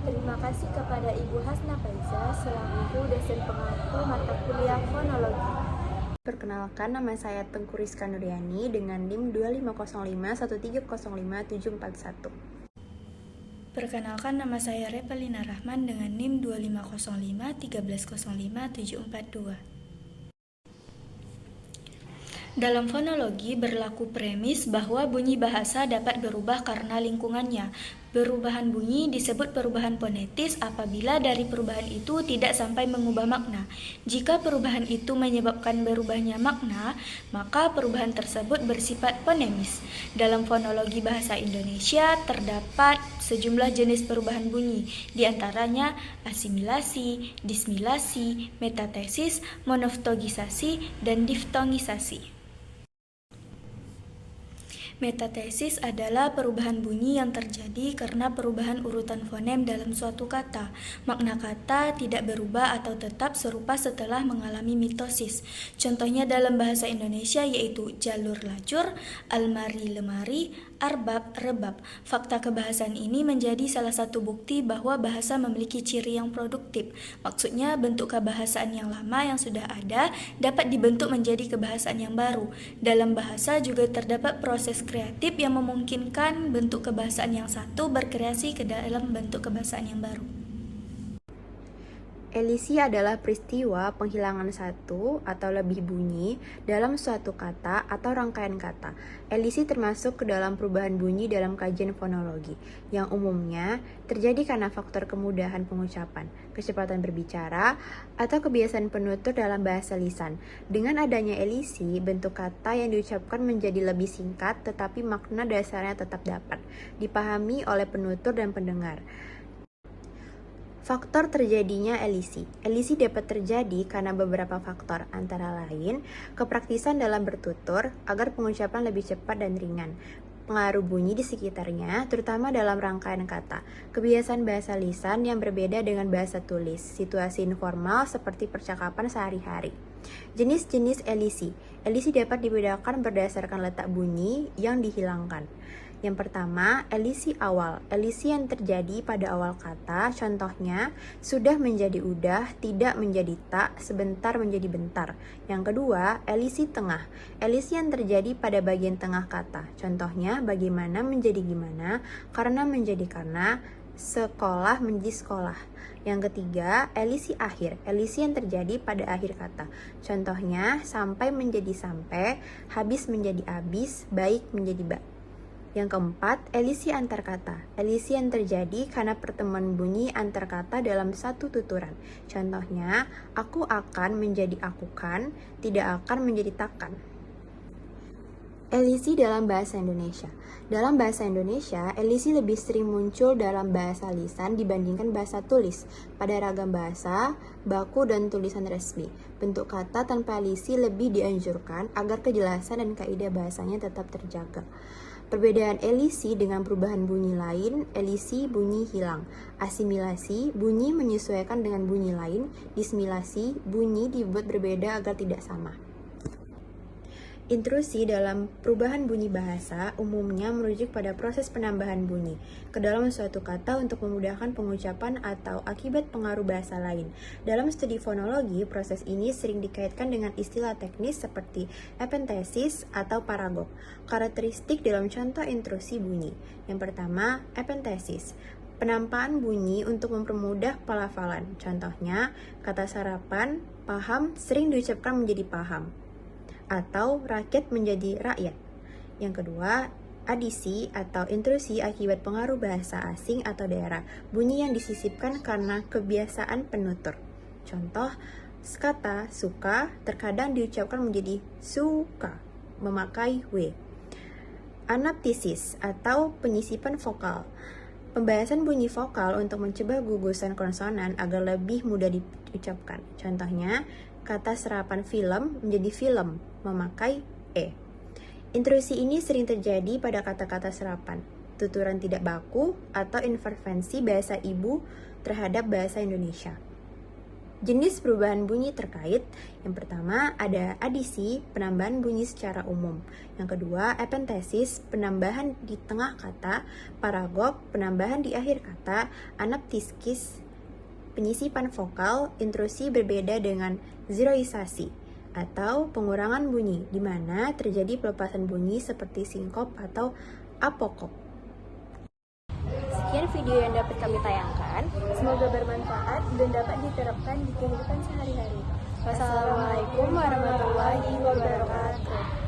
Terima kasih kepada Ibu Hasna Faiza selaku dosen pengampu mata kuliah fonologi. Perkenalkan, nama saya Tengku Rizka Nuryani dengan NIM 250513055741. Perkenalkan, nama saya Repelina Rahman dengan NIM 250513055742. Dalam fonologi berlaku premis bahwa bunyi bahasa dapat berubah karena lingkungannya. Perubahan bunyi disebut perubahan fonetis apabila dari perubahan itu tidak sampai mengubah makna. Jika perubahan itu menyebabkan berubahnya makna, maka perubahan tersebut bersifat fonemis. Dalam fonologi bahasa Indonesia terdapat sejumlah jenis perubahan bunyi, di antaranya asimilasi, dismilasi, metatesis, monoftogisasi, dan diftongisasi. Metatesis adalah perubahan bunyi yang terjadi karena perubahan urutan fonem dalam suatu kata. Makna kata tidak berubah atau tetap serupa setelah mengalami mitosis. Contohnya dalam bahasa Indonesia yaitu jalur lajur, almari lemari, arbab rebab. Fakta kebahasaan ini menjadi salah satu bukti bahwa bahasa memiliki ciri yang produktif. Maksudnya bentuk kebahasaan yang lama yang sudah ada dapat dibentuk menjadi kebahasaan yang baru. Dalam bahasa juga terdapat proses kreatif yang memungkinkan bentuk kebahasaan yang satu berkreasi ke dalam bentuk kebahasaan yang baru. Elisi adalah peristiwa penghilangan satu atau lebih bunyi dalam suatu kata atau rangkaian kata. Elisi termasuk ke dalam perubahan bunyi dalam kajian fonologi, yang umumnya terjadi karena faktor kemudahan pengucapan, kecepatan berbicara, atau kebiasaan penutur dalam bahasa lisan. Dengan adanya elisi, bentuk kata yang diucapkan menjadi lebih singkat, tetapi makna dasarnya tetap dapat dipahami oleh penutur dan pendengar. Faktor terjadinya elisi. Elisi dapat terjadi karena beberapa faktor, antara lain kepraktisan dalam bertutur agar pengucapan lebih cepat dan ringan, pengaruh bunyi di sekitarnya, terutama dalam rangkaian kata, kebiasaan bahasa lisan yang berbeda dengan bahasa tulis, situasi informal seperti percakapan sehari-hari. Jenis-jenis elisi. Elisi dapat dibedakan berdasarkan letak bunyi yang dihilangkan. Yang pertama, elisi awal. Elisi yang terjadi pada awal kata, contohnya sudah menjadi udah, tidak menjadi tak, sebentar menjadi bentar. Yang kedua, elisi tengah. Elisi yang terjadi pada bagian tengah kata, contohnya bagaimana menjadi gimana, karena menjadi karena, sekolah menjadi sekolah. Yang ketiga, elisi akhir. Elisi yang terjadi pada akhir kata, contohnya sampai menjadi sampai, habis menjadi habis, baik menjadi baik. Yang keempat, elisi antar kata. Elisi yang terjadi karena pertemuan bunyi antar kata dalam satu tuturan. Contohnya, aku akan menjadi akukan, tidak akan menjadi takkan. Elisi dalam bahasa Indonesia. Dalam bahasa Indonesia, elisi lebih sering muncul dalam bahasa lisan dibandingkan bahasa tulis. Pada ragam bahasa, baku dan tulisan resmi, bentuk kata tanpa elisi lebih dianjurkan agar kejelasan dan kaidah bahasanya tetap terjaga. Perbedaan elisi dengan perubahan bunyi lain, elisi bunyi hilang. Asimilasi, bunyi menyesuaikan dengan bunyi lain. Dismilasi, bunyi dibuat berbeda agar tidak sama. Intrusi dalam perubahan bunyi bahasa umumnya merujuk pada proses penambahan bunyi ke dalam suatu kata untuk memudahkan pengucapan atau akibat pengaruh bahasa lain. Dalam studi fonologi, proses ini sering dikaitkan dengan istilah teknis seperti epentesis atau paragog. Karakteristik dalam contoh intrusi bunyi. Yang pertama, epentesis. Penampaan bunyi untuk mempermudah pelafalan. Contohnya, kata sarapan, paham sering diucapkan menjadi paham, atau rakyat menjadi rakyat. Yang kedua, adisi atau intrusi akibat pengaruh bahasa asing atau daerah, bunyi yang disisipkan karena kebiasaan penutur. Contoh, kata suka terkadang diucapkan menjadi suka, memakai w. Anaptisis atau penyisipan vokal. Pembahasan bunyi vokal untuk mencegah gugusan konsonan agar lebih mudah diucapkan. Contohnya, kata serapan film menjadi film, memakai e. Intrusi ini sering terjadi pada kata-kata serapan, tuturan tidak baku, atau intervensi bahasa ibu terhadap bahasa Indonesia. Jenis perubahan bunyi terkait, yang pertama ada adisi, penambahan bunyi secara umum. Yang kedua, epentesis, penambahan di tengah kata, paragog, penambahan di akhir kata, anaptiskis, penyisipan vokal, intrusi berbeda dengan zeroisasi, atau pengurangan bunyi, di mana terjadi pelepasan bunyi seperti sinkop atau apokop. Sekian video yang dapat kami tayangkan. Semoga bermanfaat dan dapat diterapkan di kehidupan sehari-hari. Wassalamualaikum warahmatullahi wabarakatuh.